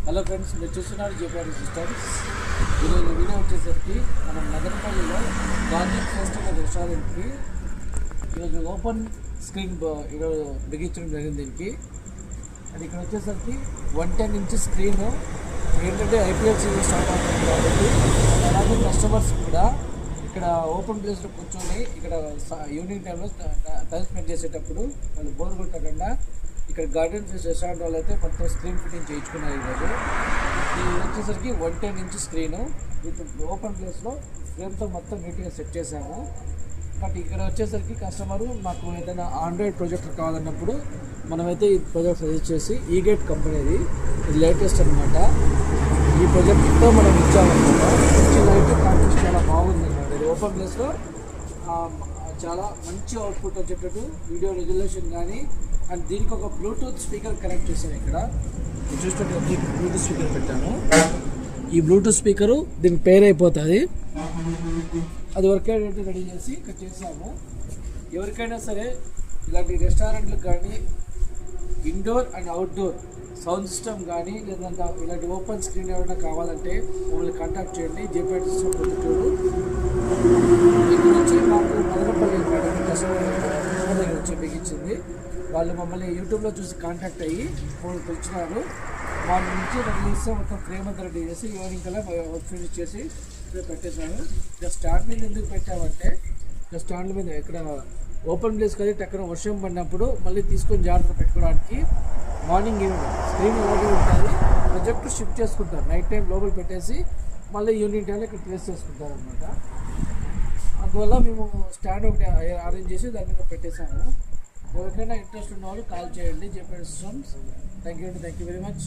Hello friends, మీరు చూస్తున్నారు JPR systems. ఈరోజు వీడియో వచ్చేసరికి మనం నగరపల్లిలో గార్డెన్ ఫెస్టివల్ రెస్టారెంట్కి ఈరోజు ఓపెన్ స్క్రీన్ ఈరోజు బిగించడం జరిగింది. దీనికి అది ఇక్కడ వచ్చేసరికి 110 ఇంచ్ స్క్రీన్. ఏంటంటే ఐపీఎల్ సీజన్ స్టార్ట్ అవుతుంది కాబట్టి అలాగే కస్టమర్స్ కూడా ఇక్కడ ఓపెన్ ప్లేస్లో కూర్చొని ఇక్కడ ఈవినింగ్ టైంలో టైం స్పెండ్ చేసేటప్పుడు వాళ్ళు బోర్ కొట్టకుండా ఇక్కడ గార్డెన్ ఫెస్ట్ రెస్టారెంట్ వాళ్ళు అయితే మొత్తం స్క్రీన్ ఫిట్టింగ్ చేయించుకున్నారు. ఈరోజు ఇది వచ్చేసరికి 110 ఇంచ్ స్క్రీను విత్ ఓపెన్ ప్లేస్లో ఫ్రేమ్తో మొత్తం నీట్గా సెట్ చేసాము. బట్ ఇక్కడ వచ్చేసరికి కస్టమరు మాకు ఏదైనా ఆండ్రాయిడ్ ప్రొజెక్టర్ కావాలన్నప్పుడు మనమైతే ఈ ప్రొజెక్ట్ సజెస్ట్ చేసి ఈగేట్ కంపెనీది ఇది లేటెస్ట్ అనమాట. ఈ ప్రొజెక్ట్తో మనం ఇచ్చామన్నమాట. మంచి లైట్ కాంట్రాస్ట్ చాలా బాగుంది అనమాట. ఇది ఓపెన్ ప్లేస్లో చాలా మంచి అవుట్పుట్ వచ్చేటట్టు వీడియో రెజల్యూషన్ కానీ అండ్ దీనికి ఒక బ్లూటూత్ స్పీకర్ కనెక్ట్ చేశాను. ఇక్కడ చూసినట్టు బ్లూటూత్ స్పీకర్ పెట్టాను. ఈ బ్లూటూత్ స్పీకరు దీనికి పేర్ అయిపోతుంది. అది వర్క్ అయ్యేటట్టు రెడీ చేసి ఇక్కడ చేసాము. ఎవరికైనా సరే ఇలాంటి రెస్టారెంట్లకు కానీ indoor and outdoor sound system కానీ లేదంటే ఇలాంటి ఓపెన్ స్క్రీన్ ఏమైనా కావాలంటే మమ్మల్ని కాంటాక్ట్ చేయండి. జేపీఆర్ సిస్టమ్ పొద్దుటూరు ఇక్కడ నుంచి మాకు మదనపల్లి కస్టమర్ దగ్గర వచ్చి బిగించింది. వాళ్ళు మమ్మల్ని యూట్యూబ్లో చూసి కాంటాక్ట్ అయ్యి ఫోన్ పిలిచినారు. వాళ్ళ నుంచి రెడీ చేస్తే మొత్తం ఫ్రేమ్ అంతా రెడీ చేసి ఈవినింగ్ కల్లా వర్క్ ఫినిష్ చేసి పెట్టేశాను. ఇక స్టాండ్ మీద ఎందుకు పెట్టామంటే ఇక స్టాండ్ మీద ఇక్కడ ఓపెన్ ప్లేస్ కదా అక్కడ వర్షం పడినప్పుడు మళ్ళీ తీసుకొని జాగ్రత్త పెట్టుకోవడానికి మార్నింగ్ ఈవినింగ్ స్క్రీన్ అలాగే ఉంటుంది. ప్రొజెక్ట్ షిఫ్ట్ చేసుకుంటారు. నైట్ టైం లోపల పెట్టేసి మళ్ళీ ఈవినింగ్ టైంలో ఇక్కడ ప్లేస్ చేసుకుంటారు అనమాట. అందువల్ల మేము స్టాండ్ ఒకటి అరేంజ్ చేసి దాని మీద పెట్టేశాము. ఎవరికైనా ఇంట్రెస్ట్ ఉన్న వాళ్ళు కాల్ చేయండి. JPR systems. Thank you very much.